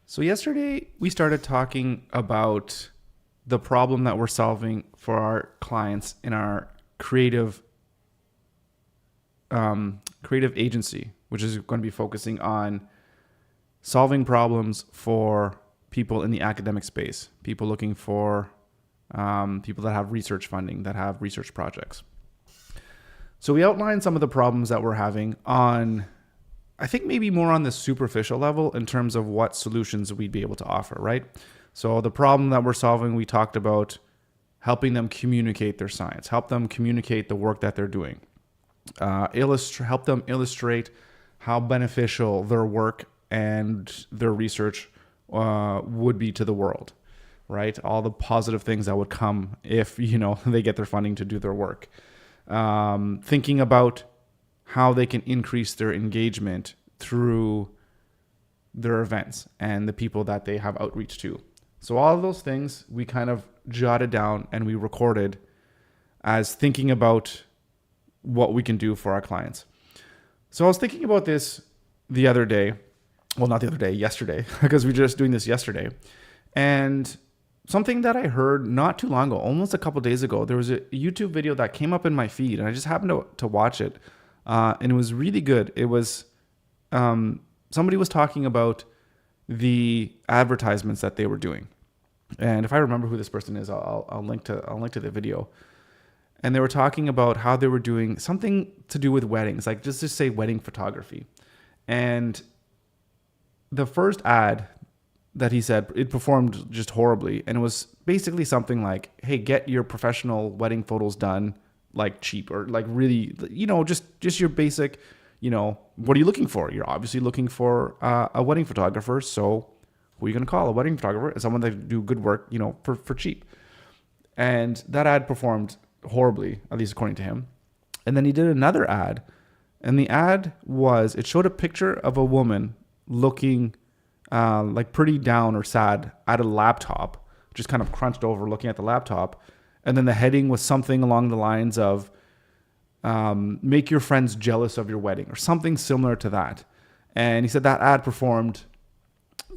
So yesterday we started talking about the problem that we're solving for our clients in our creative agency, which is going to be focusing on solving problems for people in the academic space, people looking for people that have research funding, that have research projects. So we outlined some of the problems that we're having on, I think maybe more on the superficial level in terms of what solutions we'd be able to offer, right? So the problem that we're solving, we talked about helping them communicate their science, help them communicate the work that they're doing, help them illustrate how beneficial their work and their research would be to the world, right? All the positive things that would come if, they get their funding to do their work. Thinking about how they can increase their engagement through their events and the people that they have outreach to. So all of those things we kind of jotted down and we recorded as thinking about what we can do for our clients. So I was thinking about this the other day. Well, not the other day, yesterday, because we were just doing this yesterday. And something that I heard not too long ago, almost a couple of days ago, there was a YouTube video that came up in my feed and I just happened to watch it. And it was really good. It was, somebody was talking about the advertisements that they were doing. And if I remember who this person is, I'll link to the video. And they were talking about how they were doing something to do with weddings, like just to say wedding photography. And the first ad that he said, it performed just horribly. And it was basically something like, hey, get your professional wedding photos done like cheap, or like really, just your basic, what are you looking for? You're obviously looking for a wedding photographer. So who are you going to call? A wedding photographer is someone that do good work, for cheap. And that ad performed horribly, at least according to him. And then he did another ad, and the ad it showed a picture of a woman looking like pretty down or sad at a laptop, just kind of crunched over looking at the laptop. And then the heading was something along the lines of make your friends jealous of your wedding, or something similar to that. And he said that ad performed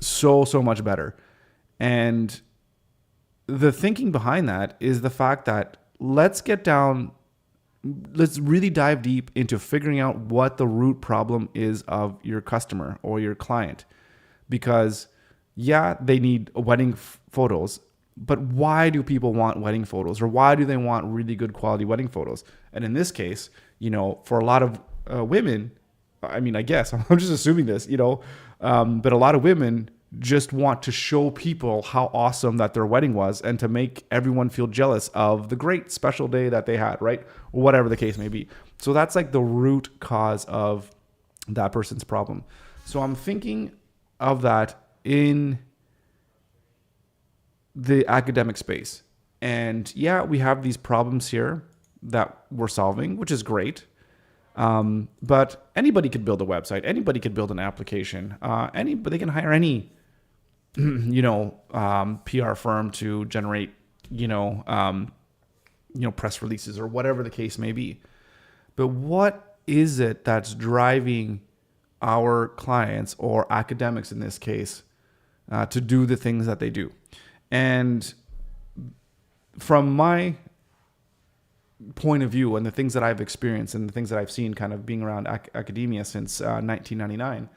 so much better. And the thinking behind that is the fact that let's really dive deep into figuring out what the root problem is of your customer or your client. Because yeah, they need wedding photos, but why do people want wedding photos, or why do they want really good quality wedding photos? And in this case, for a lot of women, I guess I'm just assuming this, but a lot of women just want to show people how awesome that their wedding was and to make everyone feel jealous of the great special day that they had, right? Or whatever the case may be. So that's like the root cause of that person's problem. So I'm thinking of that in the academic space. And yeah, we have these problems here that we're solving, which is great. But anybody could build a website. Anybody could build an application. They can hire any, PR firm to generate, press releases or whatever the case may be. But what is it that's driving our clients, or academics in this case, to do the things that they do? And from my point of view and the things that I've experienced and the things that I've seen kind of being around academia since 1999,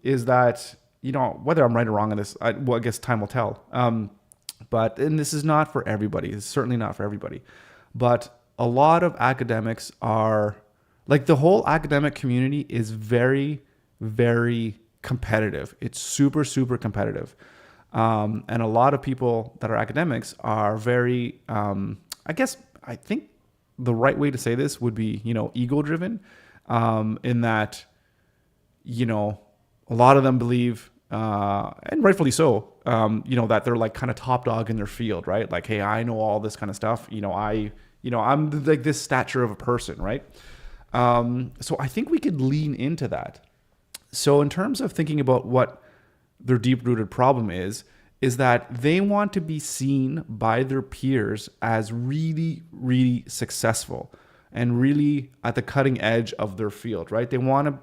is that, whether I'm right or wrong on this, I guess time will tell. And this is not for everybody. It's certainly not for everybody. But a lot of academics are, like, the whole academic community is very, very competitive. It's super competitive. And a lot of people that are academics are very, I think the right way to say this would be, ego driven, in that, a lot of them believe, and rightfully so, that they're like kind of top dog in their field, right? Like, hey, I know all this kind of stuff. I'm like this stature of a person, right? So I think we could lean into that. So in terms of thinking about what their deep-rooted problem is that they want to be seen by their peers as really, really successful and really at the cutting edge of their field, right? They want to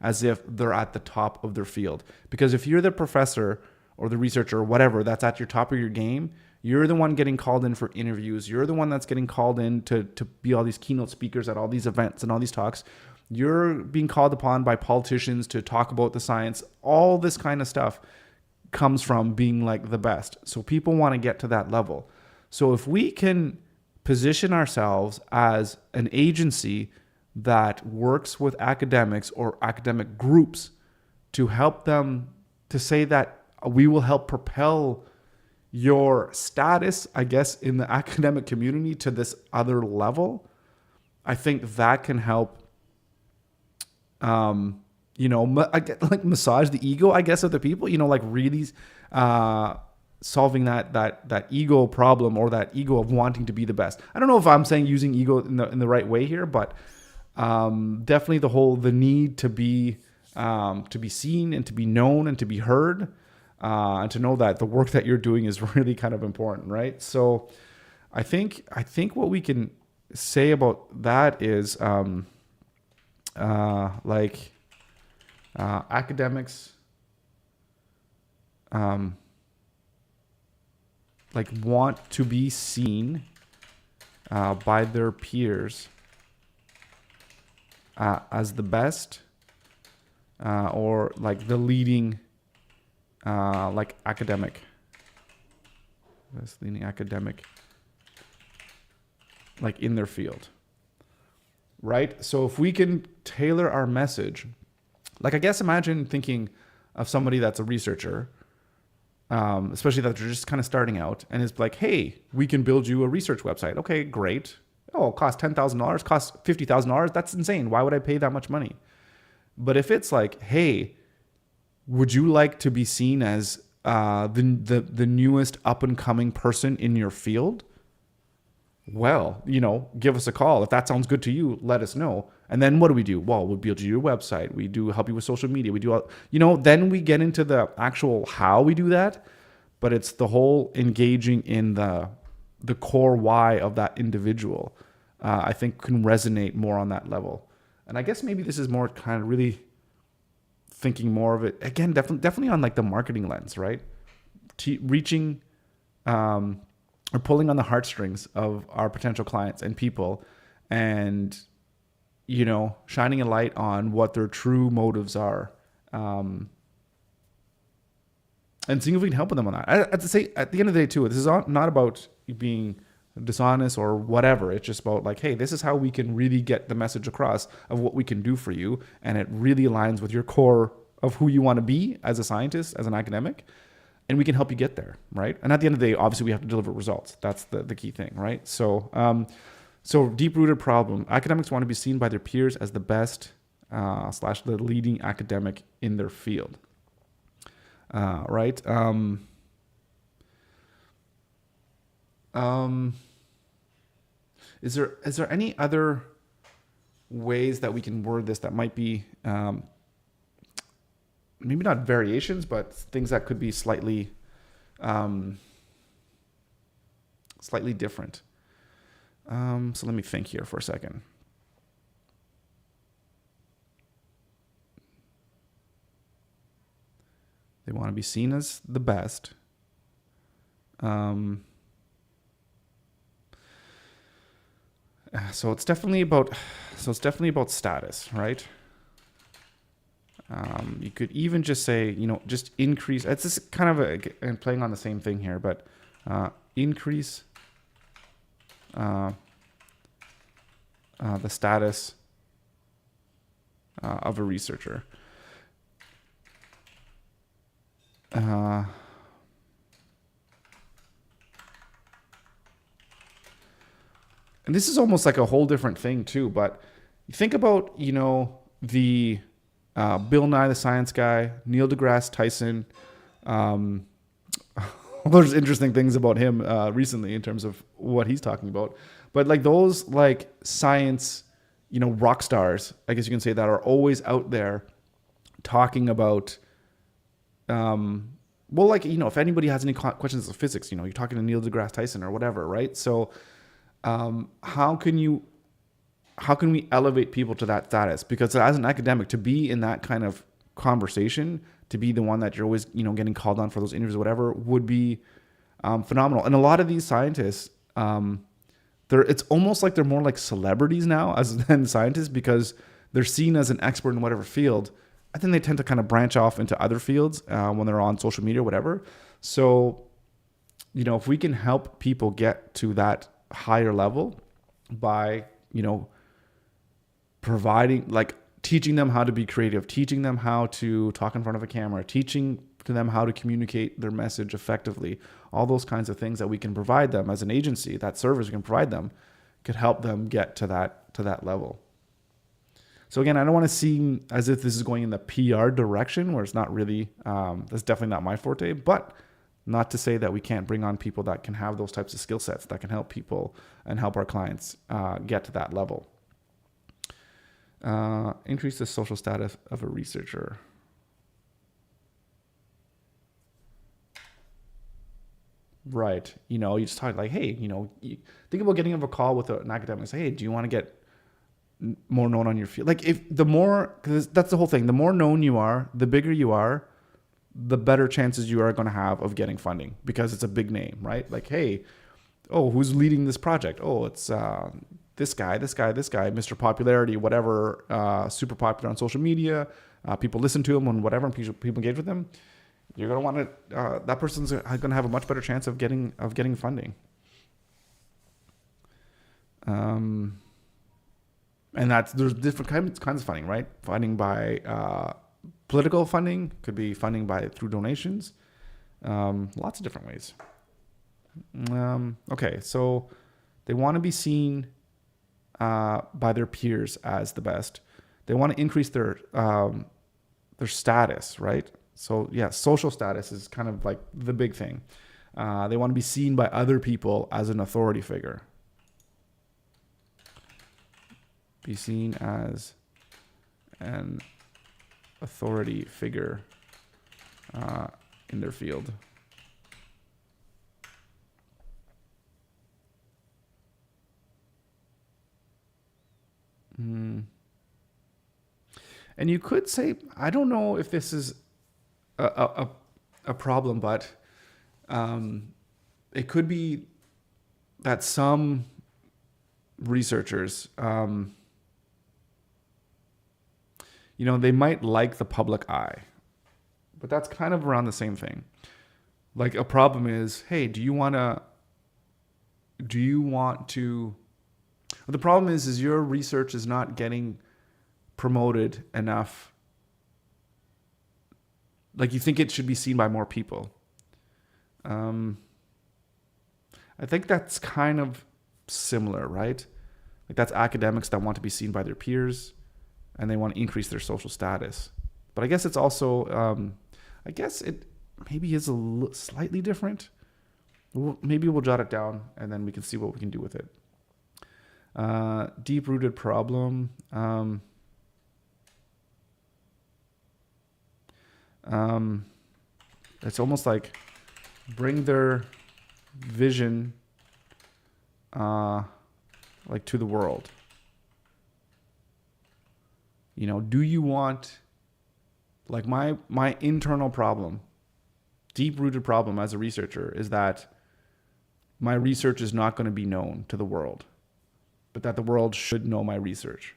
as if they're at the top of their field. Because if you're the professor or the researcher or whatever that's at your top of your game, you're the one getting called in for interviews. You're the one that's getting called in to be all these keynote speakers at all these events and all these talks. You're being called upon by politicians to talk about the science. All this kind of stuff comes from being like the best. So people want to get to that level. So if we can position ourselves as an agency that works with academics or academic groups to help them, to say that we will help propel your status, I guess, in the academic community to this other level, I think that can help, like massage the ego, I guess, of the people, like really solving that ego problem or that ego of wanting to be the best. I don't know if I'm saying using ego in the right way here, but definitely the need to be seen and to be known and to be heard, and to know that the work that you're doing is really kind of important, right? So I think what we can say about that is academics want to be seen by their peers as the best, or like the leading academic, like in their field, right? So if we can tailor our message, like I guess imagine thinking of somebody that's a researcher, especially that they're just kind of starting out, and it's like, hey, we can build you a research website. Okay, great. Oh, it costs $10,000, costs $50,000. That's insane. Why would I pay that much money? But if it's like, hey, would you like to be seen as the newest up and coming person in your field? Well, give us a call. If that sounds good to you, let us know. And then what do we do? Well, we'll build you your website. We do help you with social media. We do, then we get into the actual how we do that. But it's the whole engaging in the core why of that individual, I think can resonate more on that level. And I guess maybe this is more kind of really thinking more of it, again, definitely on like the marketing lens, right? Reaching or pulling on the heartstrings of our potential clients and people, and shining a light on what their true motives are, and seeing if we can help them on that. At the end of the day too, this is not about being dishonest or whatever. It's just about like, hey, this is how we can really get the message across of what we can do for you, and it really aligns with your core of who you want to be as a scientist, as an academic, and we can help you get there, right? And at the end of the day, obviously we have to deliver results. That's the key thing, right? So deep-rooted problem. Academics want to be seen by their peers as the best / the leading academic in their field, right? Is there any other ways that we can word this that might be maybe not variations, but things that could be slightly different? So let me think here for a second. They want to be seen as the best. So it's definitely about status, right? You could even just say, just increase. It's just kind of I'm playing on the same thing here, but increase the status of a researcher. And this is almost like a whole different thing too, but you think about, the Bill Nye the Science Guy, Neil deGrasse Tyson. There's interesting things about him recently in terms of what he's talking about. But like those like science, rock stars, I guess you can say, that are always out there talking about, if anybody has any questions of physics, you're talking to Neil deGrasse Tyson or whatever, right? So how can you how can we elevate people to that status? Because as an academic, to be in that kind of conversation, to be the one that you're always, getting called on for those interviews or whatever, would be phenomenal. And a lot of these scientists, it's almost like they're more like celebrities now than scientists, because they're seen as an expert in whatever field. I think they tend to kind of branch off into other fields when they're on social media or whatever. So, if we can help people get to that higher level by, providing, like, teaching them how to be creative, teaching them how to talk in front of a camera, teaching to them how to communicate their message effectively, all those kinds of things that we can provide them as an agency, that service we can provide them, could help them get to that level. So again, I don't want to seem as if this is going in the PR direction, where it's not really, that's definitely not my forte, but not to say that we can't bring on people that can have those types of skill sets that can help people and help our clients get to that level. Increase the social status of a researcher. Right. You just talk like, hey, you think about getting on a call with an academic and say, hey, do you want to get more known on your field? Like, because that's the whole thing. The more known you are, the bigger you are, the better chances you are going to have of getting funding, because it's a big name, right? Like, hey, who's leading this project? It's this guy, Mr. Popularity, whatever, super popular on social media. People listen to him on whatever, and people engage with him. You're going to want to, that person's going to have a much better chance of getting funding. And there's different kinds of funding, right? Funding by political funding, could be funding through donations, lots of different ways. Okay, so they want to be seen by their peers as the best. They want to increase their status, right? So yeah, social status is kind of like the big thing. They want to be seen by other people as an authority figure. Be seen as an authority figure in their field. And you could say, I don't know if this is a problem, but it could be that some researchers, they might like the public eye, but that's kind of around the same thing. Like, a problem is, hey, the problem is your research is not getting promoted enough. Like, you think it should be seen by more people. I think that's kind of similar, right? Like, that's academics that want to be seen by their peers, and they want to increase their social status. But I guess it's also, it maybe is slightly different. Maybe we'll jot it down, and then we can see what we can do with it. Deep-rooted problem. It's almost like bring their vision like to the world. Do you want, like, my internal problem, deep-rooted problem as a researcher is that my research is not going to be known to the world, but that the world should know my research.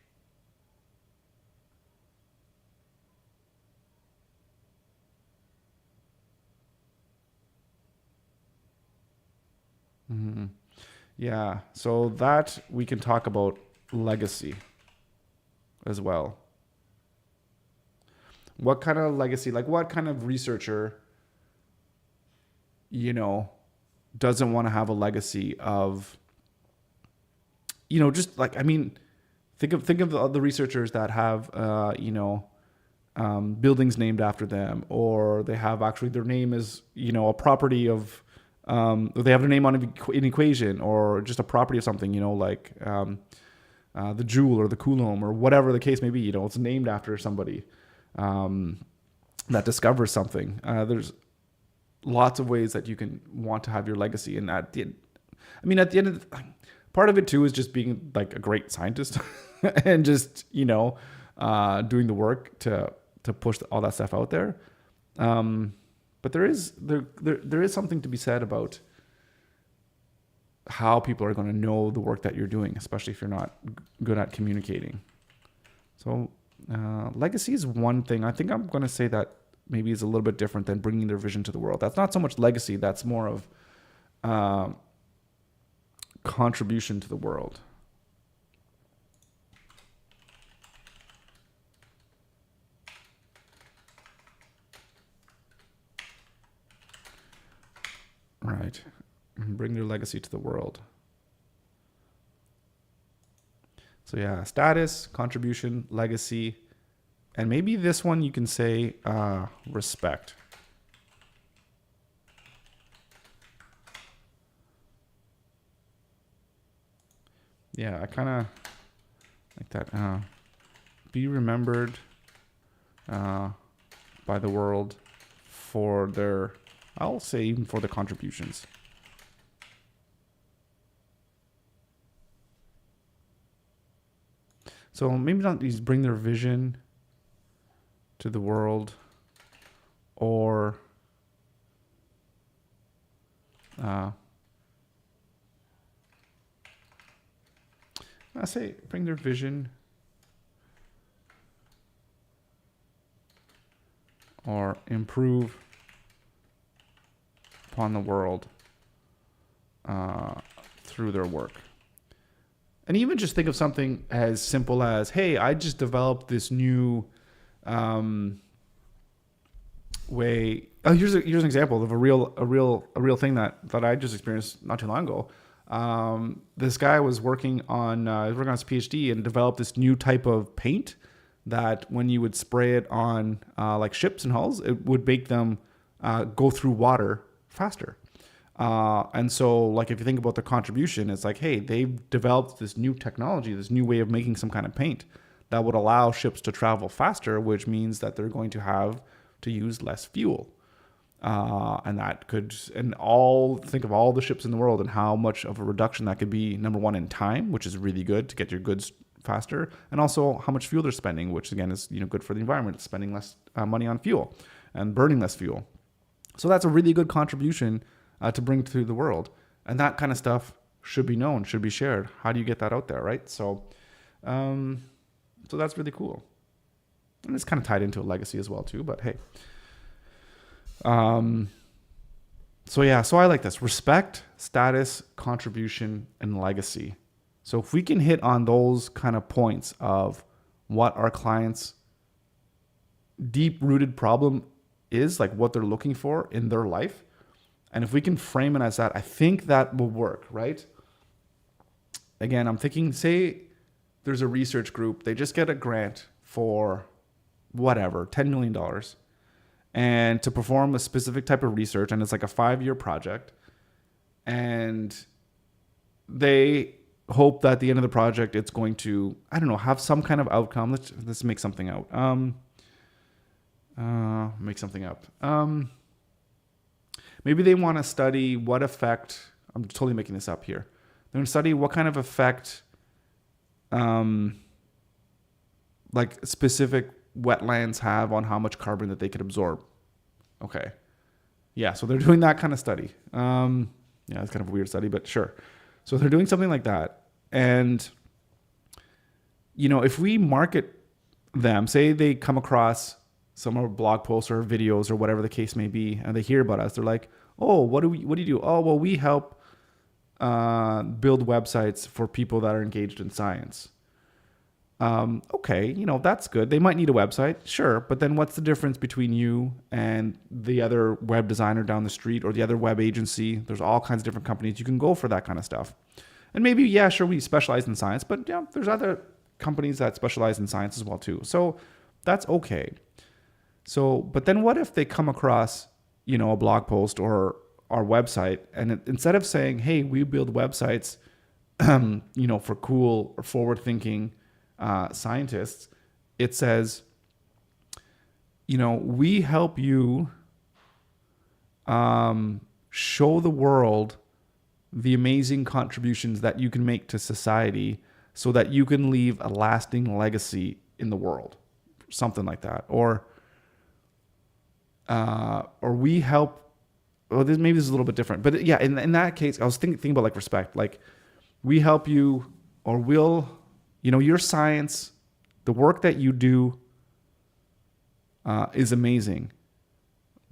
Mm-hmm. Yeah, so that we can talk about legacy as well. What kind of legacy, like what kind of researcher, doesn't want to have a legacy of, just like, think of the researchers that have, buildings named after them, or they have actually their name is, a property of, they have their name on an equation, or just a property of something, like the joule or the coulomb or whatever the case may be. It's named after somebody that discovers something. There's lots of ways that you can want to have your legacy, and at the end of Part of it too is just being like a great scientist and just, doing the work to push all that stuff out there. But there is something to be said about how people are going to know the work that you're doing, especially if you're not good at communicating. So legacy is one thing. I think I'm going to say that maybe is a little bit different than bringing their vision to the world. That's not so much legacy. That's more of contribution to the world. Right. Bring their legacy to the world. So yeah, status, contribution, legacy, and maybe this one you can say respect. Yeah, I kind of like that. Be remembered by the world for their, I'll say even for the contributions. So maybe not these bring their vision to the world, or I say bring their vision or improve upon the world through their work. And even just think of something as simple as, hey, I just developed this new way. Oh, here's an example of a real thing that I just experienced not too long ago. This guy was working on his PhD and developed this new type of paint that when you would spray it on like ships and hulls, it would make them go through water faster. And so, like, if you think about the contribution, it's like, hey, they've developed this new technology, this new way of making some kind of paint that would allow ships to travel faster, which means that they're going to have to use less fuel. And that could, think of all the ships in the world and how much of a reduction that could be, number one, in time, which is really good to get your goods faster, and also how much fuel they're spending, which again is, good for the environment, spending less money on fuel and burning less fuel. So that's a really good contribution to bring to the world. And that kind of stuff should be known, should be shared. How do you get that out there, right? So that's really cool. And it's kind of tied into a legacy as well too, but hey. So I like this: respect, status, contribution, and legacy. So if we can hit on those kind of points of what our clients' deep-rooted problem is, like what they're looking for in their life, and if we can frame it as that, I think that will work, right? Again, I'm thinking, say there's a research group, they just get a grant for whatever, $10 million, and to perform a specific type of research, and it's like a 5-year project, and they hope that at the end of the project, it's going to, I don't know, have some kind of outcome. Let's make something out. Make something up. Maybe they want to study what effect, I'm totally making this up here. They're going to study what kind of effect like specific wetlands have on how much carbon that they could absorb. Okay. Yeah, so they're doing that kind of study. Yeah, it's kind of a weird study, but sure. So they're doing something like that. And, if we market them, say they come across some of our blog posts or videos or whatever the case may be, and they hear about us, they're like, oh, what do you do? Oh, well, we help build websites for people that are engaged in science. Okay, that's good. They might need a website, sure, but then what's the difference between you and the other web designer down the street or the other web agency? There's all kinds of different companies you can go for that kind of stuff. And maybe, yeah, sure, we specialize in science, but yeah, there's other companies that specialize in science as well too. So that's okay. So, but then what if they come across, a blog post or our website, and instead of saying, hey, we build websites, for cool or forward-thinking scientists, it says, we help you show the world the amazing contributions that you can make to society so that you can leave a lasting legacy in the world, something like that. Or we help, well, maybe this is a little bit different, but yeah, in that case, I was thinking about like respect, like we help you, or we'll, your science, the work that you do is amazing.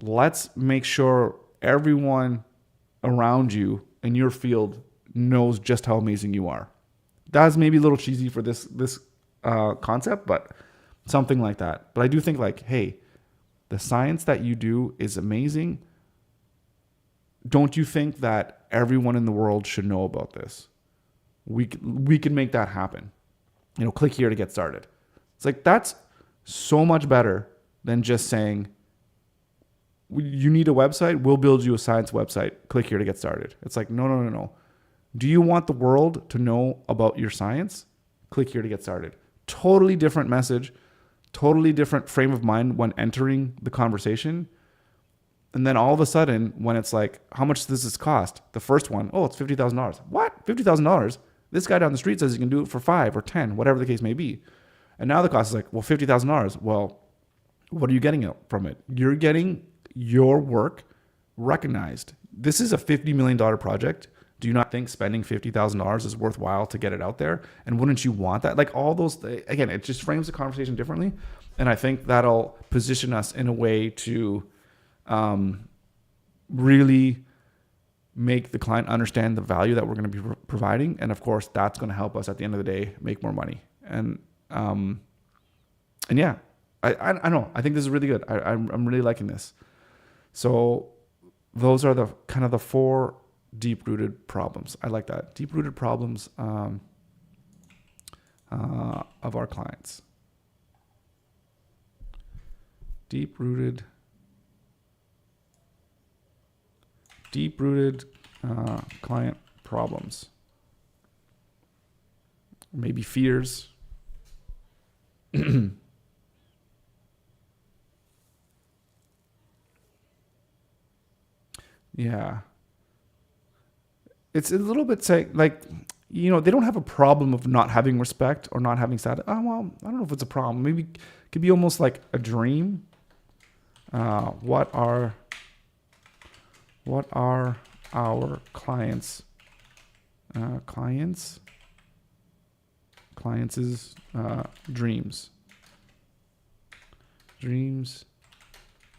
Let's make sure everyone around you in your field knows just how amazing you are. That's maybe a little cheesy for this concept, but something like that. But I do think like, hey, the science that you do is amazing. Don't you think that everyone in the world should know about this? We can make that happen. Click here to get started. It's like, that's so much better than just saying, you need a website, we'll build you a science website. Click here to get started. It's like, no. Do you want the world to know about your science? Click here to get started. Totally different message, totally different frame of mind when entering the conversation. And then all of a sudden, when it's like, how much does this cost? The first one, oh, it's $50,000. What? $50,000? This guy down the street says he can do it for 5 or 10, whatever the case may be. And now the cost is like, well, $50,000. Well, what are you getting from it? You're getting your work recognized. This is a $50 million project. Do you not think spending $50,000 is worthwhile to get it out there? And wouldn't you want that? Like all those, again, it just frames the conversation differently. And I think that'll position us in a way to really make the client understand the value that we're going to be providing. And of course, that's going to help us at the end of the day make more money. And yeah, I know. I think this is really good. I'm really liking this. So those are the kind of the 4 deep-rooted problems. I like that. Deep-rooted problems of our clients. Deep-rooted client problems. Maybe fears. Yeah. It's a little bit like, they don't have a problem of not having respect or not having status. Oh, well, I don't know if it's a problem. Maybe it could be almost like a dream. What are our clients' dreams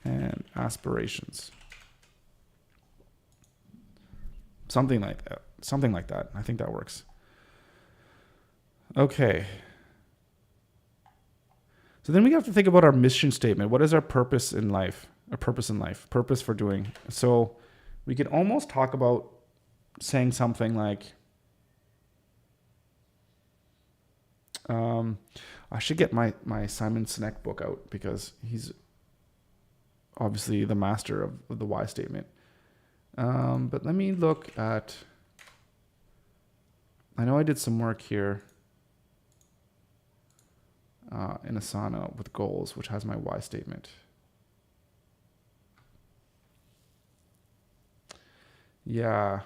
and aspirations? Something like that. I think that works. Okay. So then we have to think about our mission statement. What is our purpose in life? Purpose for doing. So we could almost talk about saying something like, I should get my Simon Sinek book out because he's obviously the master of the why statement. But let me look at, I know I did some work here in Asana with goals, which has my why statement. Yeah.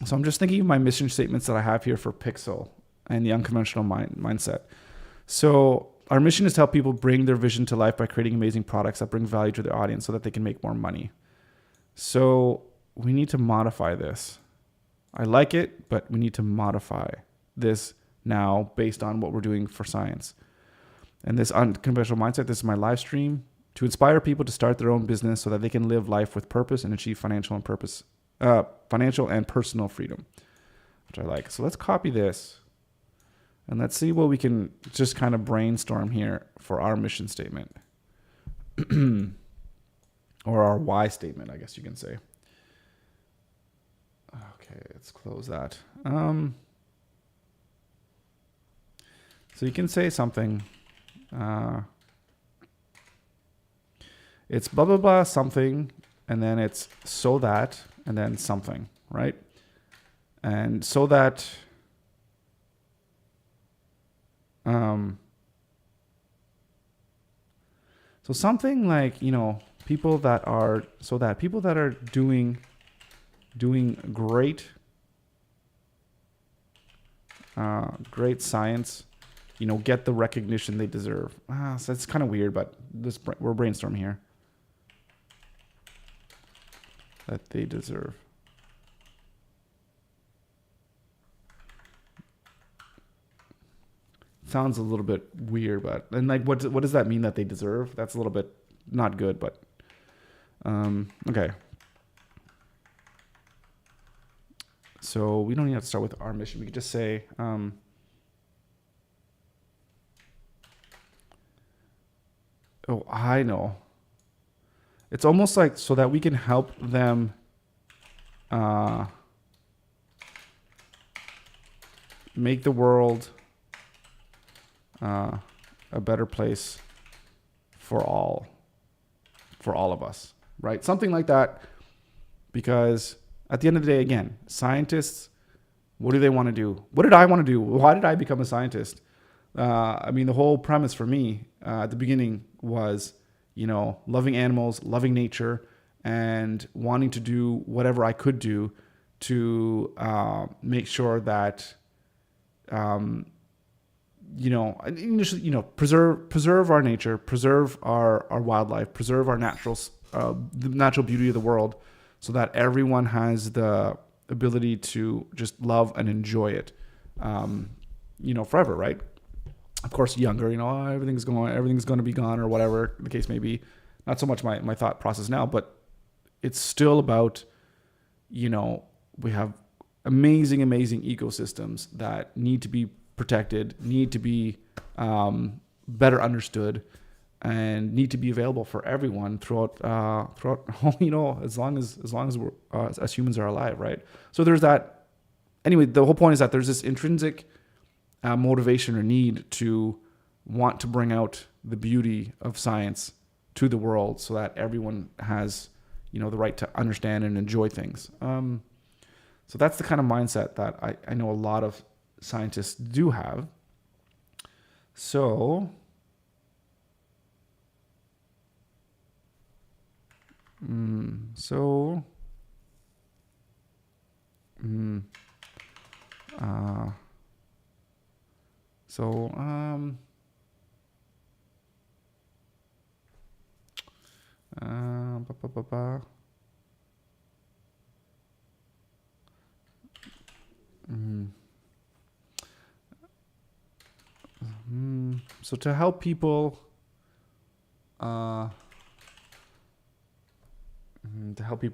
So I'm just thinking of my mission statements that I have here for Pixel and the unconventional mindset. So our mission is to help people bring their vision to life by creating amazing products that bring value to their audience so that they can make more money. So we need to modify this. I like it, but we need to modify this now based on what we're doing for science. And this unconventional mindset, this is my live stream to inspire people to start their own business so that they can live life with purpose and achieve financial and personal freedom, which I like. So let's copy this and let's see what we can just kind of brainstorm here for our mission statement. Or our why statement, I guess you can say. Okay, let's close that. So you can say something. It's blah, blah, blah, something, and then it's so that, and then something, right? And so that, so something like, people that are doing doing great, great science, get the recognition they deserve. So it's kind of weird, but we're brainstorming here. That they deserve. Sounds a little bit weird, but and like what does that mean that they deserve? That's a little bit not good, but okay. So we don't even have to start with our mission. We could just say oh, I know. It's almost like so that we can help them make the world a better place for all of us, right? Something like that, because at the end of the day, again, scientists, what do they want to do? What did I want to do? Why did I become a scientist? I mean, the whole premise for me at the beginning was, loving animals, loving nature, and wanting to do whatever I could do to make sure that initially, preserve our nature, preserve our wildlife, preserve our the natural beauty of the world, so that everyone has the ability to just love and enjoy it, forever, right? Of course, younger, everything's going to be gone or whatever the case may be. Not so much my thought process now, but it's still about, we have amazing ecosystems that need to be protected, need to be better understood, and need to be available for everyone throughout as long as we're, as humans are alive, right? So there's that. Anyway, the whole point is that there's this intrinsic motivation or need to want to bring out the beauty of science to the world, so that everyone has the right to understand and enjoy things. So that's the kind of mindset that I know a lot of scientists do have. So so to help people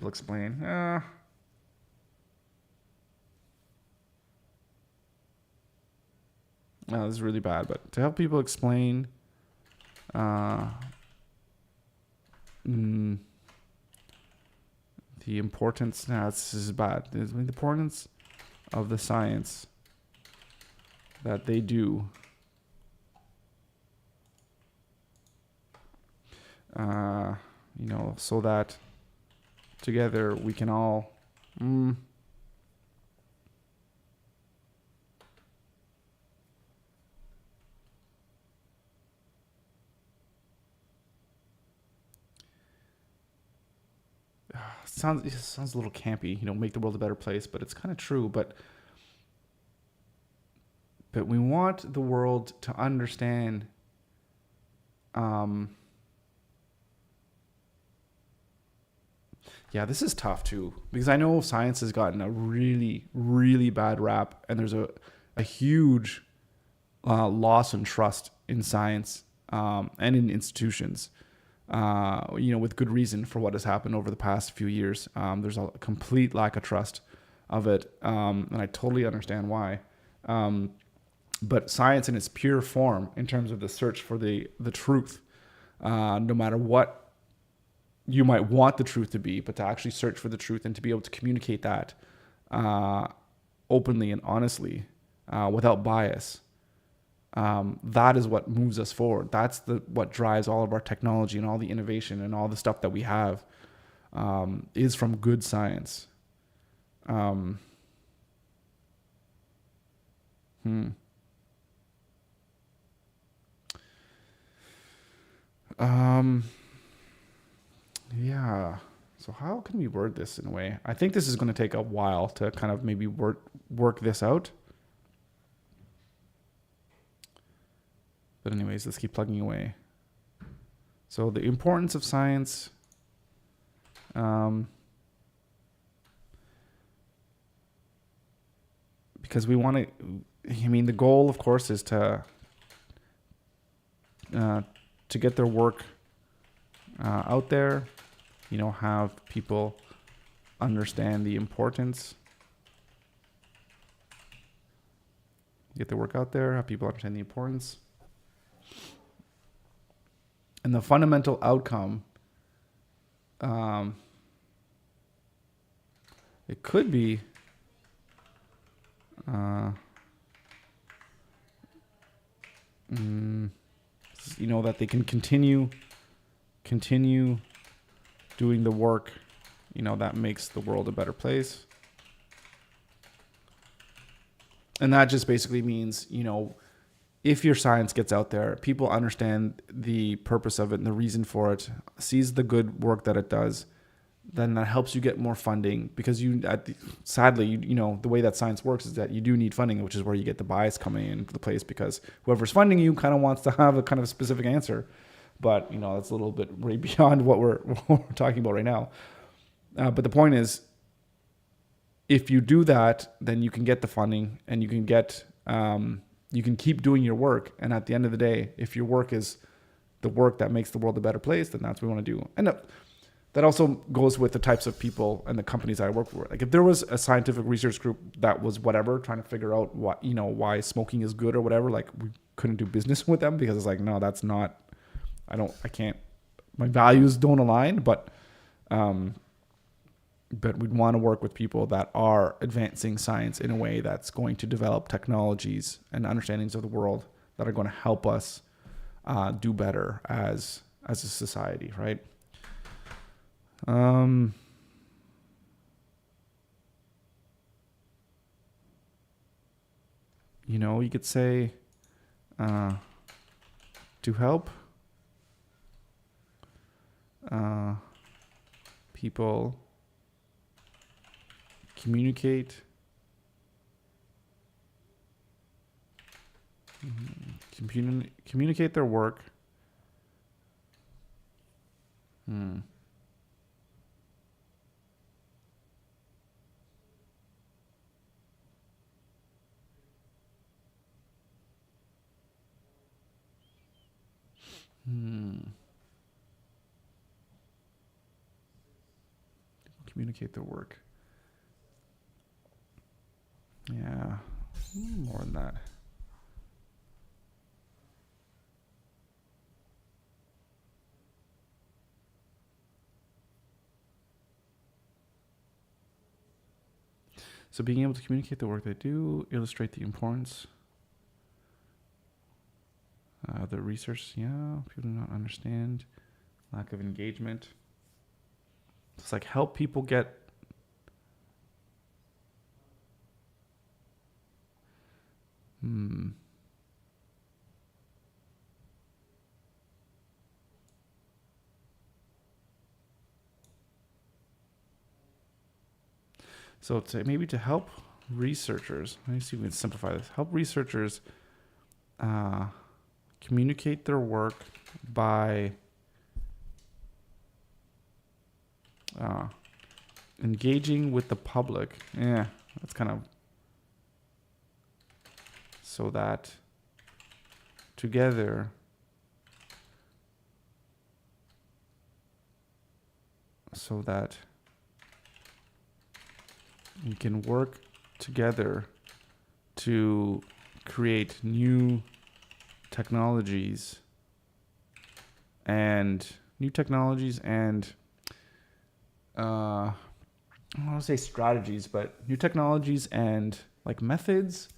explain, this is really bad, but to help people explain the importance, this is bad, the importance of the science that they do, so that together we can all it sounds a little campy, make the world a better place, but it's kind of true. But we want the world to understand this is tough too, because I know science has gotten a really, really bad rap, and there's a huge loss in trust in science and in institutions, with good reason for what has happened over the past few years. There's a complete lack of trust of it, and I totally understand why. But science in its pure form, in terms of the search for the truth, no matter what you might want the truth to be, but to actually search for the truth and to be able to communicate that openly and honestly, without bias, that is what moves us forward. That's what drives all of our technology and all the innovation and all the stuff that we have, is from good science. So how can we word this in a way? I think this is going to take a while to kind of maybe work this out. But anyways, let's keep plugging away. So the importance of science. Because we want to, the goal, of course, is to get their work out there, have people understand the importance, get their work out there, have people understand the importance. And the fundamental outcome, it could be that they can continue doing the work, that makes the world a better place. And that just basically means, if your science gets out there, people understand the purpose of it and the reason for it, sees the good work that it does, then that helps you get more funding, because sadly, the way that science works is that you do need funding, which is where you get the bias coming into the place, because whoever's funding you kind of wants to have a kind of specific answer. But, that's a little bit way beyond what we're talking about right now. But the point is, if you do that, then you can get the funding, and you can get, you can keep doing your work. And at the end of the day, if your work is the work that makes the world a better place, then that's what we want to do. And that also goes with the types of people and the companies I work for. Like, if there was a scientific research group that was whatever, trying to figure out what, why smoking is good or whatever, like, we couldn't do business with them, because it's like, no, that's not, I can't, my values don't align, but we'd want to work with people that are advancing science in a way that's going to develop technologies and understandings of the world that are going to help us do better as a society, right? You could say to help people communicate their work communicate their work. Yeah, more than that. So being able to communicate the work they do, illustrate the importance. The research, people do not understand, lack of engagement. It's like help people get So maybe to help researchers, let me see if we can simplify this. Help researchers communicate their work by engaging with the public. Yeah, that's kind of so that together we can work together to create new technologies and I don't want to say strategies, but new technologies and like methods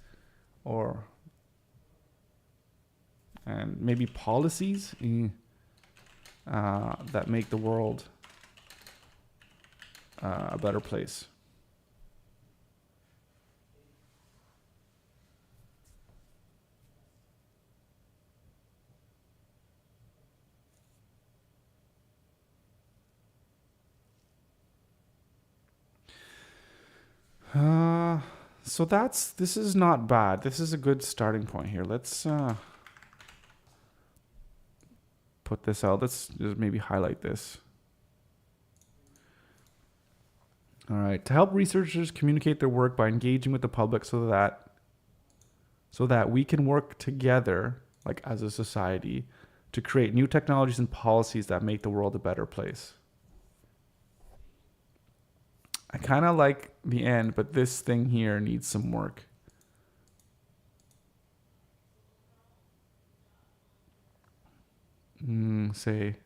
and maybe policies that make the world a better place. So this is not bad. This is a good starting point here. Let's put this out. Let's just maybe highlight this. All right. To help researchers communicate their work by engaging with the public so that we can work together, like as a society, to create new technologies and policies that make the world a better place. I kind of like the end, but this thing here needs some work. Say,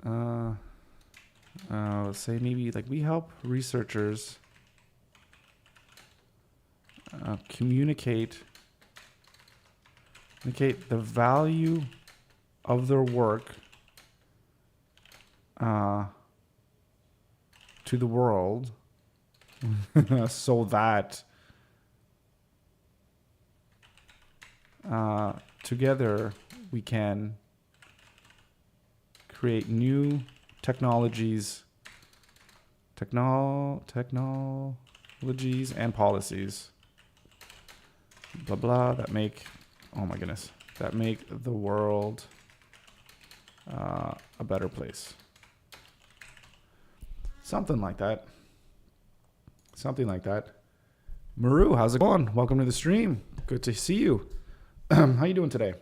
let's say maybe like we help researchers communicate the value of their work to the world so that together we can create new technologies and policies, blah blah, that make, oh my goodness, that make the world a better place. Something like that. Maru, how's it going? Welcome to the stream. Good to see you. How you doing today?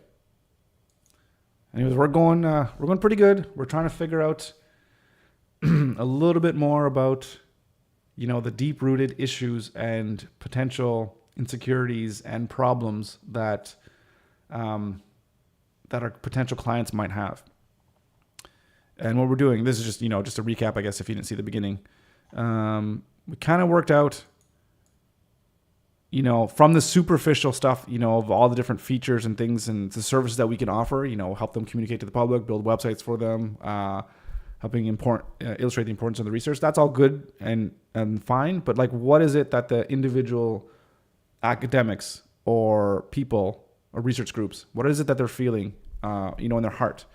Anyways, we're going pretty good. We're trying to figure out a little bit more about, the deep-rooted issues and potential insecurities and problems that our potential clients might have. And what we're doing, this is just, just a recap, I guess, if you didn't see the beginning. We kind of worked out, from the superficial stuff, of all the different features and things and the services that we can offer, help them communicate to the public, build websites for them, helping illustrate the importance of the research. That's all good and fine. But like, what is it that the individual academics or people or research groups, what is it that they're feeling, in their heart?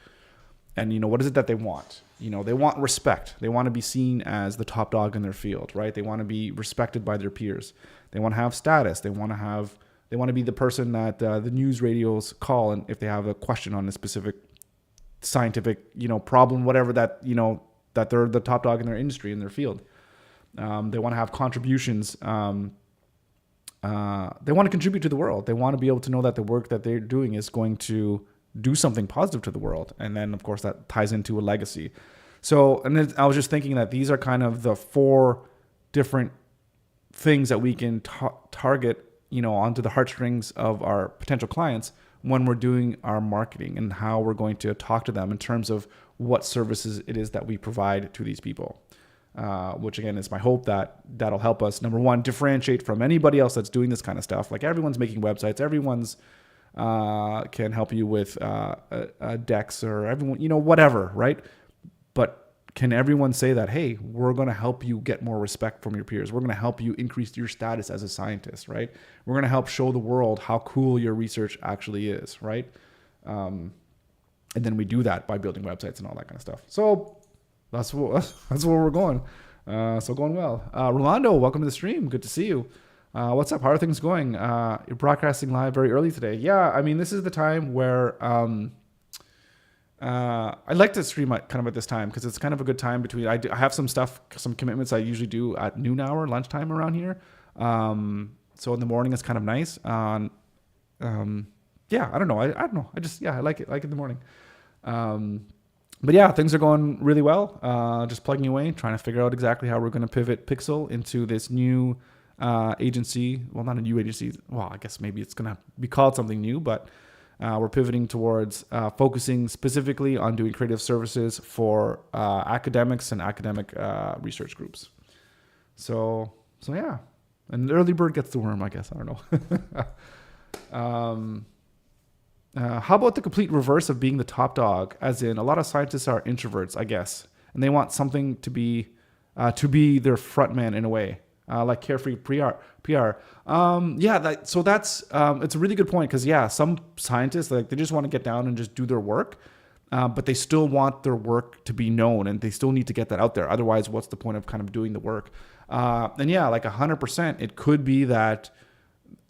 And, what is it that they want? They want respect. They want to be seen as the top dog in their field, right? They want to be respected by their peers. They want to have status. They want to be the person that the news radios call, and if they have a question on a specific scientific, problem, whatever that, that they're the top dog in their industry, in their field. They want to have contributions. They want to contribute to the world. They want to be able to know that the work that they're doing is going to do something positive to the world. And then, of course, that ties into a legacy. So, and then I was just thinking that these are kind of the 4 different things that we can target, onto the heartstrings of our potential clients when we're doing our marketing and how we're going to talk to them in terms of what services it is that we provide to these people. Which again is my hope that that'll help us, number one, differentiate from anybody else that's doing this kind of stuff. Like everyone's making websites, everyone's can help you with decks or everyone, whatever, right? But can everyone say that, hey, we're going to help you get more respect from your peers. We're going to help you increase your status as a scientist, right? We're going to help show the world how cool your research actually is, right? And then we do that by building websites and all that kind of stuff. So that's where we're going. So going well. Rolando, welcome to the stream. Good to see you. What's up? How are things going? You're broadcasting live very early today. Yeah, I mean, this is the time where I like to stream kind of at this time because it's kind of a good time between. I have some commitments I usually do at noon hour, lunchtime around here. So in the morning it's kind of nice. Yeah, I don't know. I don't know. I like it in the morning. But yeah, things are going really well. Just plugging away, trying to figure out exactly how we're going to pivot Pixel into this new agency. Well, not a new agency. Well, I guess maybe it's going to be called something new, but we're pivoting towards focusing specifically on doing creative services for academics and academic research groups. So yeah, and the early bird gets the worm, I guess. I don't know. How about the complete reverse of being the top dog? As in, a lot of scientists are introverts, I guess, and they want something to be their front man in a way. Like carefree PR. It's a really good point because some scientists, like, they just want to get down and just do their work. but they still want their work to be known, and they still need to get that out there. Otherwise, what's the point of kind of doing the work? And yeah, like 100%, it could be that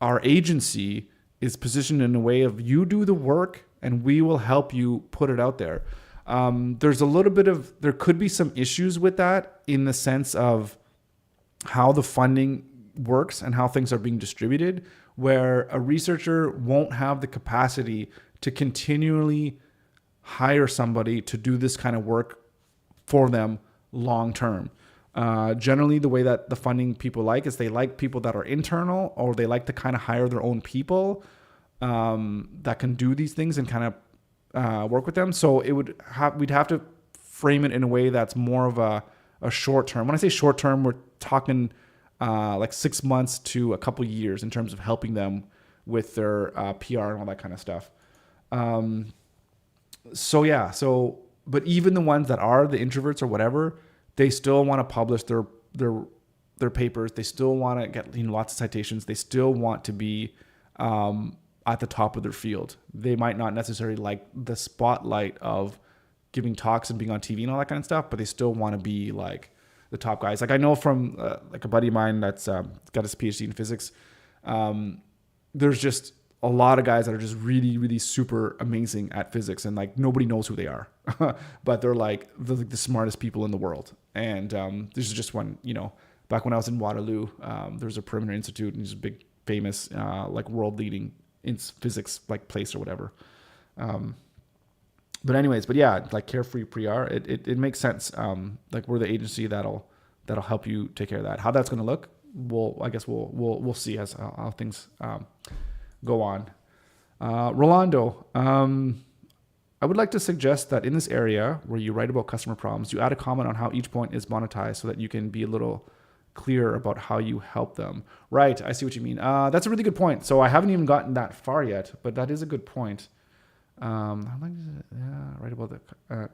our agency is positioned in a way of you do the work and we will help you put it out there. There's a little bit of, there could be some issues with that in the sense of how the funding works and how things are being distributed, where a researcher won't have the capacity to continually hire somebody to do this kind of work for them long term. Generally, the way that the funding people like is they like people that are internal, or they like to kind of hire their own people that can do these things and kind of work with them. So we'd have to frame it in a way that's more of a short term. When I say short term, we're talking like 6 months to a couple years in terms of helping them with their PR and all that kind of stuff. But even the ones that are the introverts or whatever, they still want to publish their papers. They still want to get lots of citations. They still want to be at the top of their field. They might not necessarily like the spotlight of giving talks and being on TV and all that kind of stuff, but they still want to be like the top guys. Like I know from like a buddy of mine that's got his PhD in physics. There's just a lot of guys that are just really, really super amazing at physics, and like nobody knows who they are, but they're like the smartest people in the world. And this is just one, back when I was in Waterloo, there was a Perimeter Institute, and he's a big, famous, like world leading in physics, like place or whatever. But anyways, yeah, like Carefree PR, it makes sense. Like we're the agency that'll help you take care of that. How that's going to look, I guess we'll see as how things go on. Rolando, I would like to suggest that in this area where you write about customer problems, you add a comment on how each point is monetized so that you can be a little clearer about how you help them. Right, I see what you mean. That's a really good point. So I haven't even gotten that far yet, but that is a good point. I'd like to write about the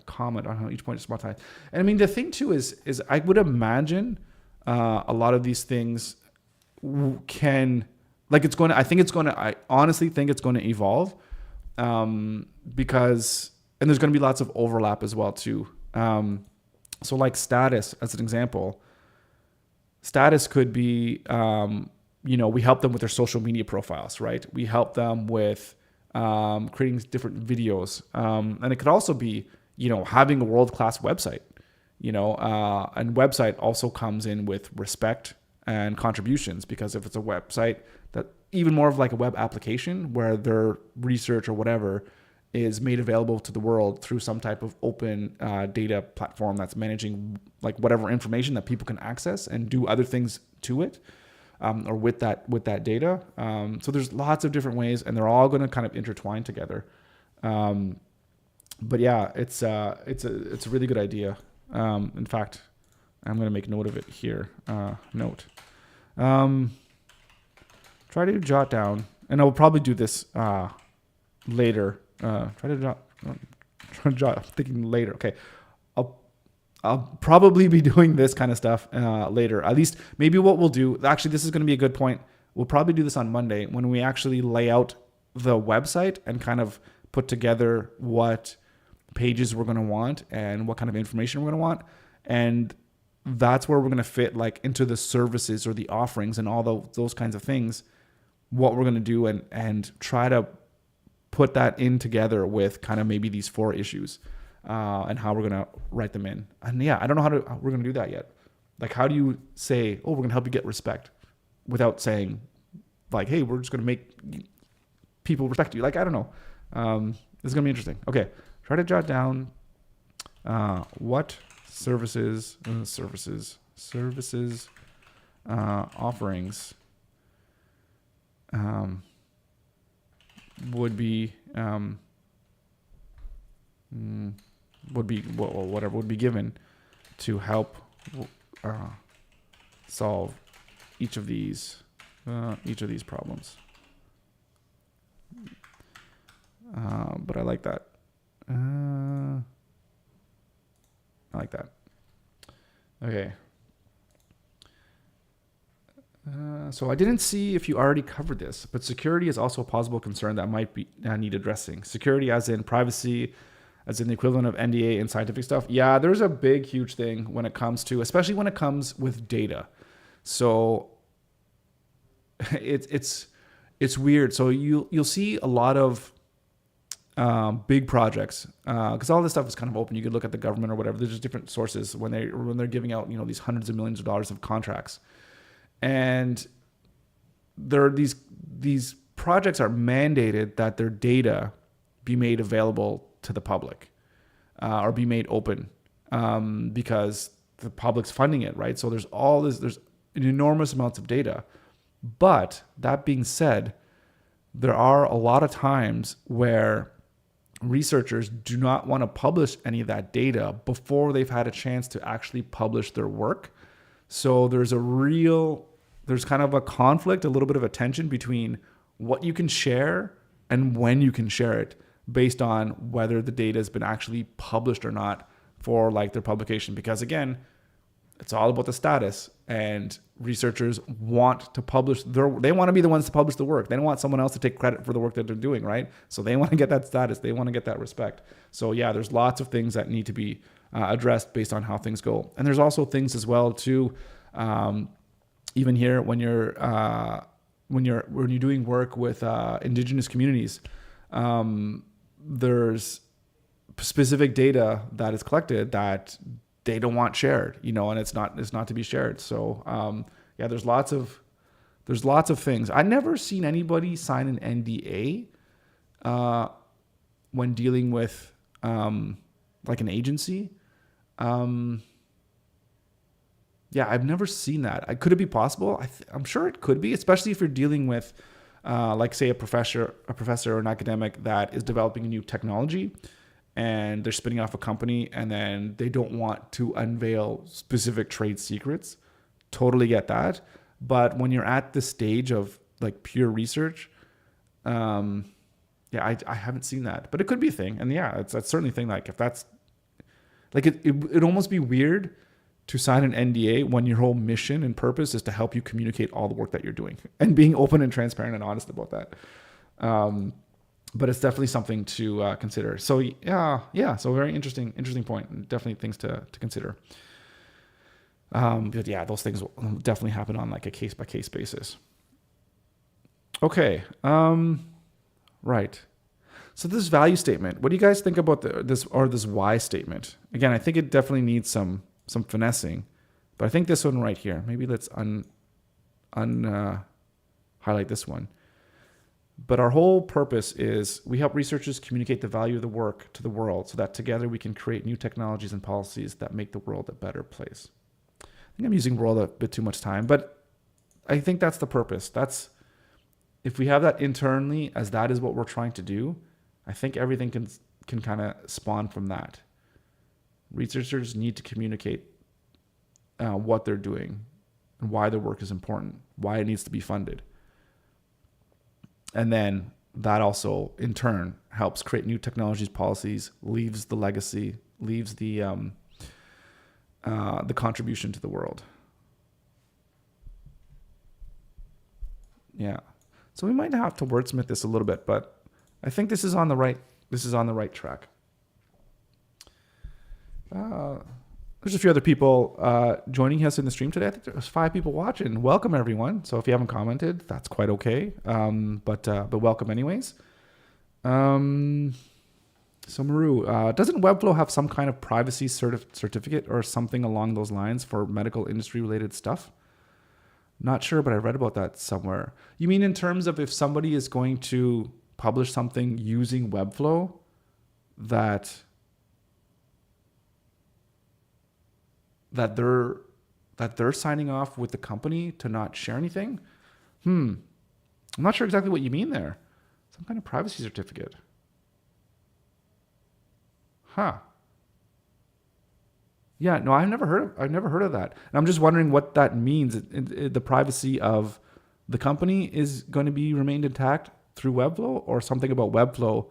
comment on how each point is monetized. And I mean, the thing too is I would imagine a lot of these things can, like I honestly think it's going to evolve because, and there's going to be lots of overlap as well too. So like status, as an example, status could be, we help them with their social media profiles, right? We help them with creating different videos. And it could also be, having a world-class website, and website also comes in with respect and contributions, because if it's a website that even more of like a web application where their research or whatever is made available to the world through some type of open data platform that's managing like whatever information that people can access and do other things to it, or with that data. So there's lots of different ways, and they're all going to kind of intertwine together. But yeah, it's a really good idea. In fact, I'm going to make note of it here. Note. Try to jot down, and I'll probably do this later. I'm thinking later. Okay. I'll probably be doing this kind of stuff later. At least maybe what we'll do, actually, this is going to be a good point. We'll probably do this on Monday when we actually lay out the website and kind of put together what pages we're going to want and what kind of information we're going to want. And that's where we're going to fit like into the services or the offerings and all those kinds of things, what we're going to do and try to put that in together with kind of maybe these 4 issues. And how we're going to write them in. And yeah, I don't know how we're going to do that yet. Like, how do you say, we're going to help you get respect without saying like, hey, we're just going to make people respect you. Like, I don't know. This is going to be interesting. Okay. Try to jot down, what services, offerings, would be given to help solve each of these problems. But I like that. Okay. So I didn't see if you already covered this, but security is also a possible concern that might be need addressing. Security as in privacy, as in the equivalent of NDA in scientific stuff. Yeah, there's a big, huge thing when it comes to, especially when it comes with data. So it's weird. So you'll see a lot of big projects because all this stuff is kind of open. You could look at the government or whatever. There's just different sources when they're giving out these hundreds of millions of dollars of contracts, and there are these projects are mandated that their data be made available to the public or be made open because the public's funding it, right? So there's an enormous amounts of data. But that being said, there are a lot of times where researchers do not want to publish any of that data before they've had a chance to actually publish their work. So there's kind of a conflict, a little bit of a tension between what you can share and when you can share it based on whether the data has been actually published or not for like their publication. Because again, it's all about the status, and researchers want to publish they want to be the ones to publish the work. They don't want someone else to take credit for the work that they're doing, right? So they want to get that status. They want to get that respect. So yeah, there's lots of things that need to be addressed based on how things go. And there's also things as well too, even here when you're doing work with indigenous communities, there's specific data that is collected that they don't want shared, and it's not to be shared. So yeah, there's lots of things. I've never seen anybody sign an NDA when dealing with like an agency. Yeah, I've never seen that. Could it be possible? I'm sure it could be, especially if you're dealing with like say a professor or an academic that is developing a new technology, and they're spinning off a company, and then they don't want to unveil specific trade secrets. Totally get that. But when you're at the stage of like pure research, yeah, I haven't seen that. But it could be a thing. And yeah, it's certainly a thing. Like if that's like it'd almost be weird to sign an NDA when your whole mission and purpose is to help you communicate all the work that you're doing and being open and transparent and honest about that. But it's definitely something to consider. So yeah. So very interesting point. Definitely things to consider. But yeah, those things will definitely happen on like a case by case basis. Okay. Right. So this value statement, what do you guys think about this why statement? Again, I think it definitely needs some finessing, but I think this one right here, maybe let's highlight this one. But our whole purpose is we help researchers communicate the value of the work to the world so that together we can create new technologies and policies that make the world a better place. I think I'm using world a bit too much time, but I think that's the purpose. If we have that internally as that is what we're trying to do, I think everything can kind of spawn from that. Researchers need to communicate what they're doing and why their work is important, why it needs to be funded. And then that also, in turn, helps create new technologies, policies, leaves the legacy, leaves the contribution to the world. Yeah. So we might have to wordsmith this a little bit, but I think this is on the right track. There's a few other people joining us in the stream today. I think there's 5 people watching. Welcome, everyone. So if you haven't commented, that's quite okay. But welcome anyways. So Maru, doesn't WEBFLOW have some kind of privacy certificate or something along those lines for medical industry related stuff? Not sure, but I read about that somewhere. You mean in terms of if somebody is going to publish something using WEBFLOW that they're signing off with the company to not share anything? I'm not sure exactly what you mean there. Some kind of privacy certificate. Huh. Yeah, no, I've never heard of that. And I'm just wondering what that means. The privacy of the company is going to be remained intact through WEBFLOW, or something about WEBFLOW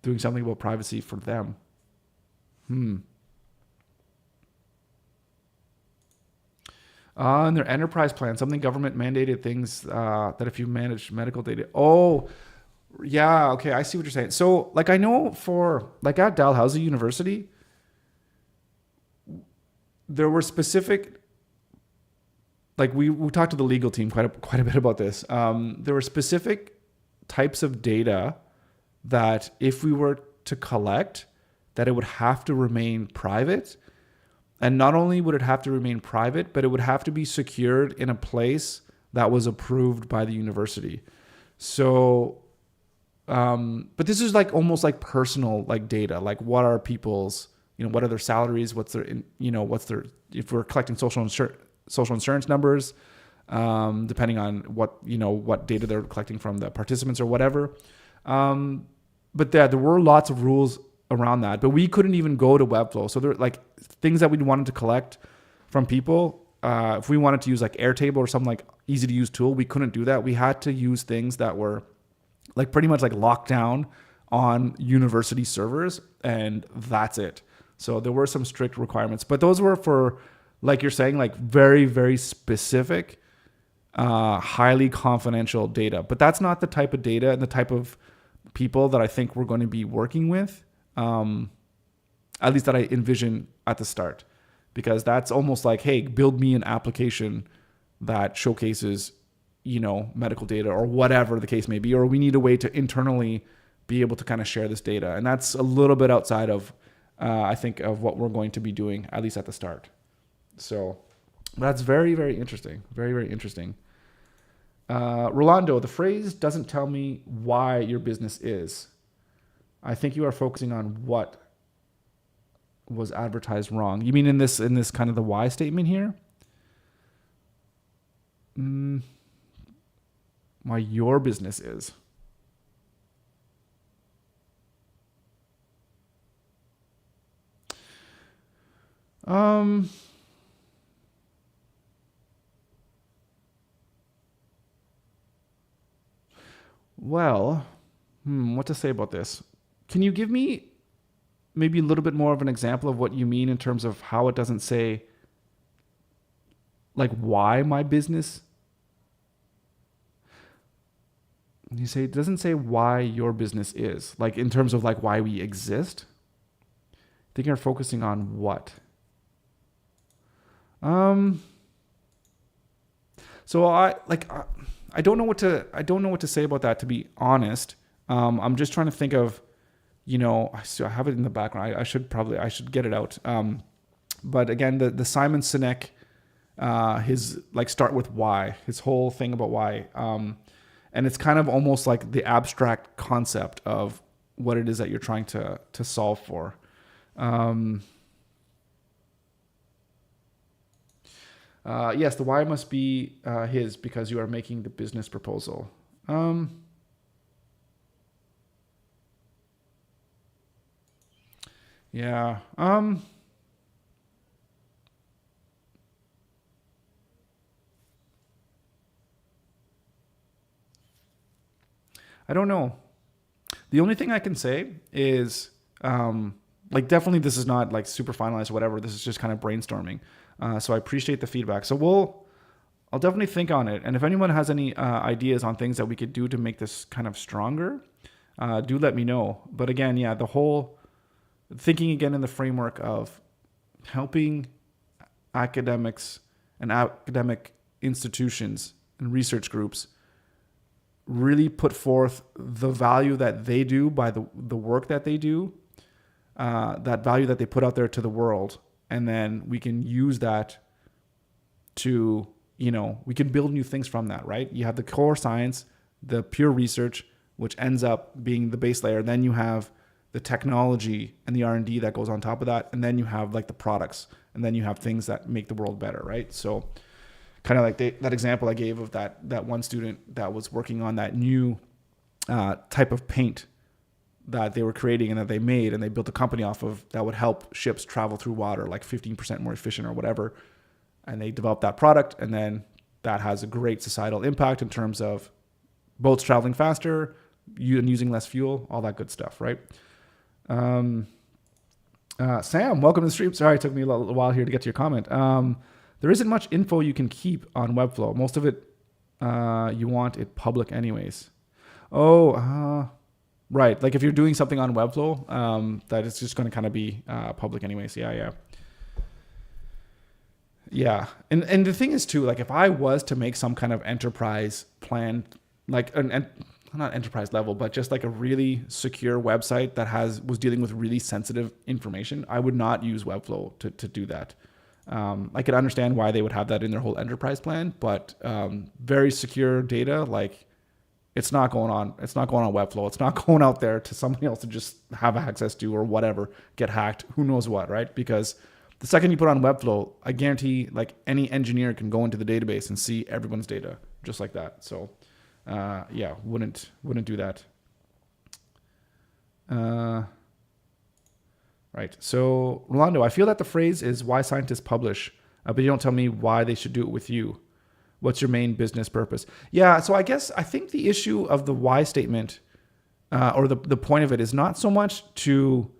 doing something about privacy for them. In their enterprise plan, something government mandated things that if you manage medical data. Oh, Yeah, okay, I see what you're saying. So, like, I know for like at Dalhousie University, there were specific like we talked to the legal team quite a bit about this. There were specific types of data that if we were to collect, that it would have to remain private. And not only would it have to remain private, but it would have to be secured in a place that was approved by the university. So, but this is like almost like personal like data, like what are people's, what are their salaries, what's their, what's their, if we're collecting social insurance numbers, depending on what data they're collecting from the participants or whatever. But there were lots of rules around that, but we couldn't even go to WEBFLOW. So there like things that we wanted to collect from people. If we wanted to use like Airtable or some like easy to use tool, we couldn't do that. We had to use things that were like pretty much like locked down on university servers, and that's it. So there were some strict requirements, but those were for, like you're saying, like very, very specific, highly confidential data. But that's not the type of data and the type of people that I think we're going to be working with, at least that I envision at the start, because that's almost like, hey, build me an application that showcases, medical data or whatever the case may be, or we need a way to internally be able to kind of share this data. And that's a little bit outside of, I think, of what we're going to be doing, at least at the start. So that's very, very interesting. Very, very interesting. Rolando, the phrase doesn't tell me why your business is. I think you are focusing on what was advertised wrong. You mean in this kind of the why statement here? Why your business is. Well, what to say about this? Can you give me maybe a little bit more of an example of what you mean in terms of how it doesn't say like why my business? You say it doesn't say why your business is, like in terms of like why we exist. I think you're focusing on what? So I don't know what to say about that, to be honest. I'm just trying to think of, I have it in the background. I should get it out. But again, the Simon Sinek, his like start with why, his whole thing about why. And it's kind of almost like the abstract concept of what it is that you're trying to solve for. Yes, the why must be his because you are making the business proposal. Yeah. I don't know. The only thing I can say is, like, definitely this is not like super finalized or whatever. This is just kind of brainstorming. So I appreciate the feedback. So I'll definitely think on it. And if anyone has any ideas on things that we could do to make this kind of stronger, do let me know. But again, yeah, the whole thinking again in the framework of helping academics and academic institutions and research groups really put forth the value that they do by the work that they do, that value that they put out there to the world. And then we can use that to, we can build new things from that, right? You have the core science, the pure research, which ends up being the base layer. Then you have the technology and the R&D that goes on top of that. And then you have like the products, and then you have things that make the world better, right? So kind of like that example I gave of that one student that was working on that new type of paint that they were creating and that they made, and they built a company off of that would help ships travel through water like 15% more efficient or whatever. And they developed that product, and then that has a great societal impact in terms of boats traveling faster and using less fuel, all that good stuff, right? Sam, welcome to the stream. Sorry, it took me a little while here to get to your comment. There isn't much info you can keep on WEBFLOW. Most of it, you want it public anyways. Right. Like if you're doing something on Webflow, that is just going to kind of be public anyways. Yeah. And the thing is too, like if I was to make some kind of enterprise plan, like not enterprise level, but just like a really secure website that was dealing with really sensitive information, I would not use Webflow to do that. I could understand why they would have that in their whole enterprise plan, but very secure data, like it's not going on. It's not going on Webflow. It's not going out there to somebody else to just have access to or whatever, get hacked, who knows what, right? Because the second you put on Webflow, I guarantee like any engineer can go into the database and see everyone's data just like that. So wouldn't do that. Right. So Rolando, I feel that the phrase is why scientists publish, but you don't tell me why they should do it with you. What's your main business purpose? Yeah. So I think the issue of the why statement, or the point of it is not so much to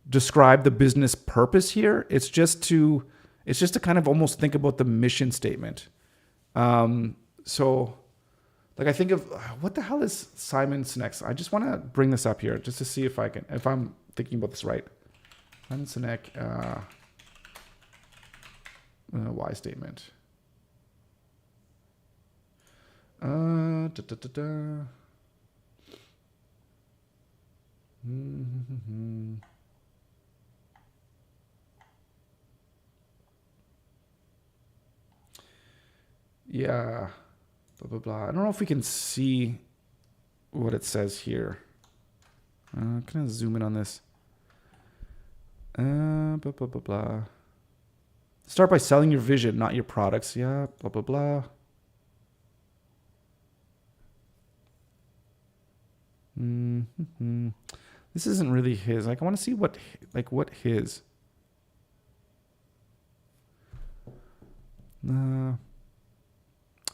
describe the business purpose here. It's just to kind of almost think about the mission statement. So like I think of what the hell is Simon Sinek's? I just want to bring this up here just to see if I'm thinking about this right. Simon Sinek, why statement. Yeah, blah, blah, blah. I don't know if we can see what it says here. Can I zoom in on this? Blah, blah, blah, blah. Start by selling your vision, not your products. Yeah, blah, blah, blah. This isn't really his. Like, I want to see what his.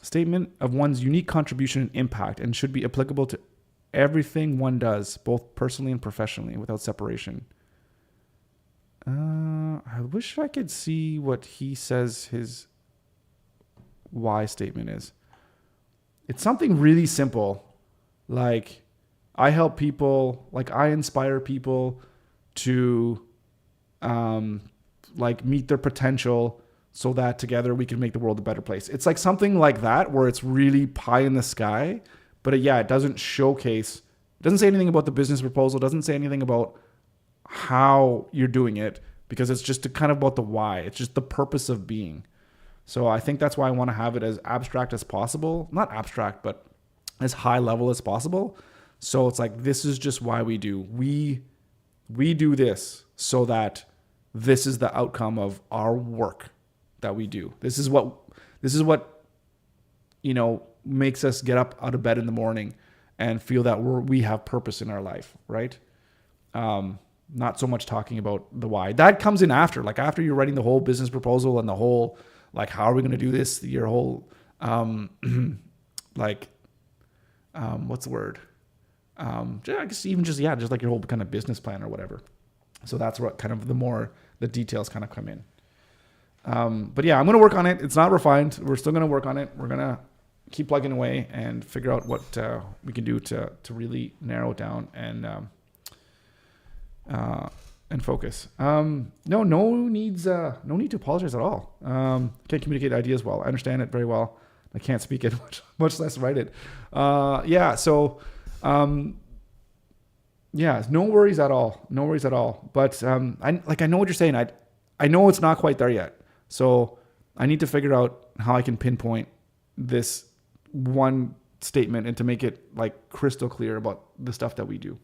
Statement of one's unique contribution and impact, and should be applicable to everything one does, both personally and professionally, without separation. I wish I could see what he says his why statement is. It's something really simple, like I help people, like I inspire people to like meet their potential so that together we can make the world a better place. It's like something like that where it's really pie in the sky, but it doesn't showcase, it doesn't say anything about the business proposal, doesn't say anything about how you're doing it, because it's just kind of about the why. It's just the purpose of being. So I think that's why I want to have it as abstract as possible. Not abstract, but as high level as possible. So it's like, this is just why we do. We do this so that this is the outcome of our work that we do. This is what makes us get up out of bed in the morning and feel that we have purpose in our life, right? Not so much talking about the why. That comes in after, like after you're writing the whole business proposal and the whole, like, how are we going to do this? Your whole, what's the word? I guess even just like your whole kind of business plan or whatever. So that's what kind of the details kind of come in. But yeah, I'm going to work on it. It's not refined. We're still going to work on it. We're going to keep plugging away and figure out what we can do to really narrow it down and focus. No need to apologize at all. Can't communicate ideas well. I understand it very well. I can't speak it, much less write it. So no worries at all. No worries at all. But I know what you're saying. I know it's not quite there yet. So I need to figure out how I can pinpoint this one statement and to make it like crystal clear about the stuff that we do,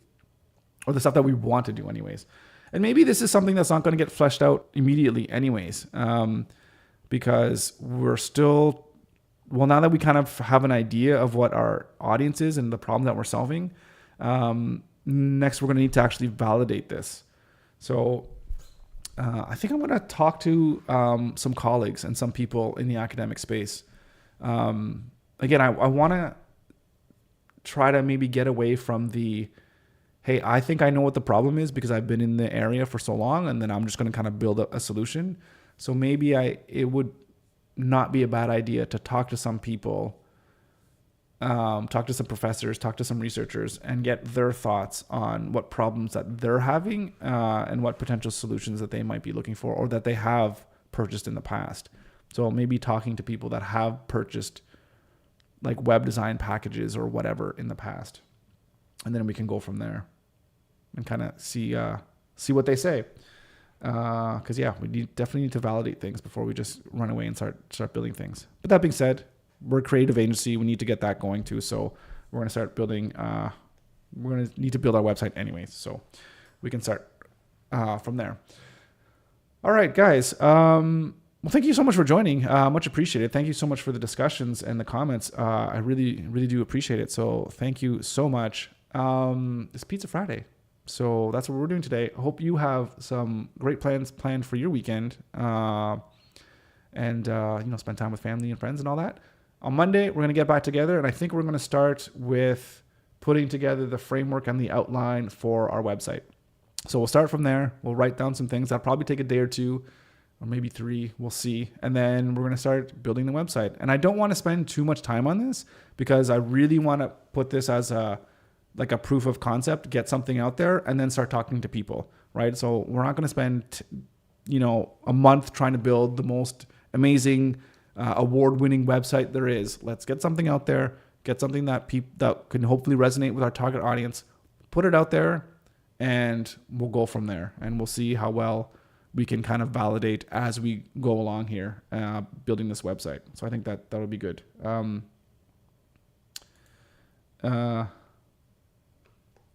or the stuff that we want to do anyways. And maybe this is something that's not going to get fleshed out immediately anyways, because we're still, now that we kind of have an idea of what our audience is and the problem that we're solving, next we're going to need to actually validate this. So I think I'm going to talk to some colleagues and some people in the academic space. Again, I want to try to maybe get away from the, hey, I think I know what the problem is because I've been in the area for so long, and then I'm just going to kind of build a solution. So maybe it would not be a bad idea to talk to some people talk to some professors, talk to some researchers, and get their thoughts on what problems that they're having and what potential solutions that they might be looking for or that they have purchased in the past. So maybe talking to people that have purchased like web design packages or whatever in the past. And then we can go from there and kind of see what they say. Because we definitely need to validate things before we just run away and start building things. But that being said, we're a creative agency. We need to get that going too. So we're going to start building. We're going to need to build our website anyways. So we can start from there. All right, guys. Well, thank you so much for joining. Much appreciated. Thank you so much for the discussions and the comments. I really, really do appreciate it. So thank you so much. It's Pizza Friday. So that's what we're doing today. I hope you have some great plans planned for your weekend. And spend time with family and friends and all that. On Monday, we're going to get back together, and I think we're going to start with putting together the framework and the outline for our website. So we'll start from there. We'll write down some things. That'll probably take a day or two, or maybe 3. We'll see. And then we're going to start building the website. And I don't want to spend too much time on this because I really want to put this as a proof of concept, get something out there, and then start talking to people, right? So we're not going to spend, a month trying to build the most amazing award-winning website there is. Let's get something out there, get something that can hopefully resonate with our target audience, put it out there, and we'll go from there. And we'll see how well we can kind of validate as we go along here, building this website. So I think that'll be good.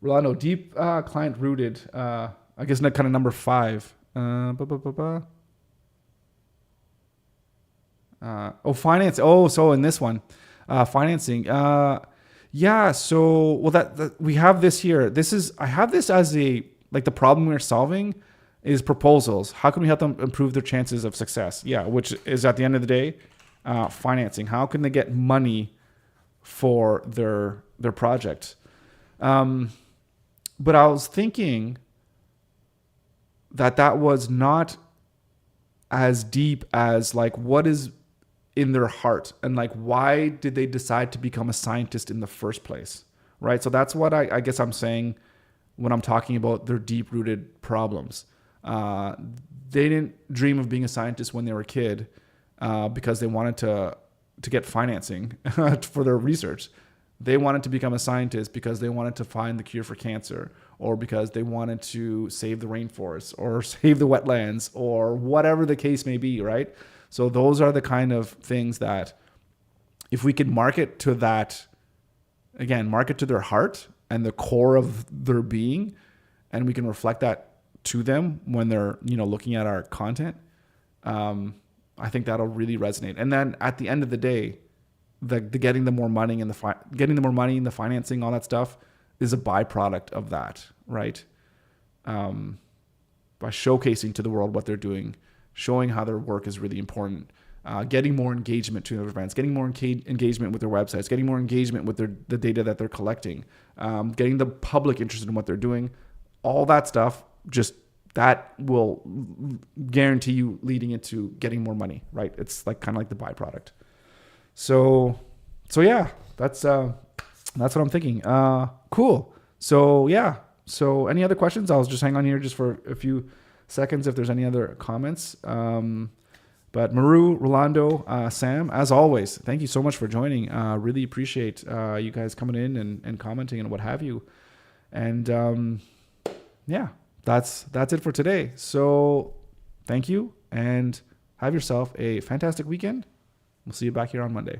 Rolando, deep client rooted, I guess kind of number 5. Finance. So in this one, financing. So that we have this here. I have this as the problem we're solving is proposals. How can we help them improve their chances of success? Yeah, which is at the end of the day, financing. How can they get money for their project? But I was thinking that was not as deep as what is in their heart and why did they decide to become a scientist in the first place, right? So that's what I guess I'm saying when I'm talking about their deep-rooted problems. They didn't dream of being a scientist when they were a kid because they wanted to get financing for their research. They wanted to become a scientist because they wanted to find the cure for cancer, or because they wanted to save the rainforest or save the wetlands, or whatever the case may be, right? So those are the kind of things that if we could market to their heart and the core of their being, and we can reflect that to them when they're, looking at our content, I think that'll really resonate. And then at the end of the day, the getting the more money and the financing, all that stuff is a byproduct of that, right? By showcasing to the world what they're doing, showing how their work is really important, getting more engagement to their events, getting more engagement with their websites, getting more engagement with the data that they're collecting, getting the public interested in what they're doing, all that stuff, just that will guarantee you leading into getting more money, right? It's kind of like the byproduct. So yeah, that's what I'm thinking. Cool. So yeah. So any other questions? I'll just hang on here just for a few seconds if there's any other comments. But Maru, Rolando, Sam, as always, thank you so much for joining. Really appreciate you guys coming in and commenting and what have you. And yeah, that's it for today. So thank you and have yourself a fantastic weekend. We'll see you back here on Monday.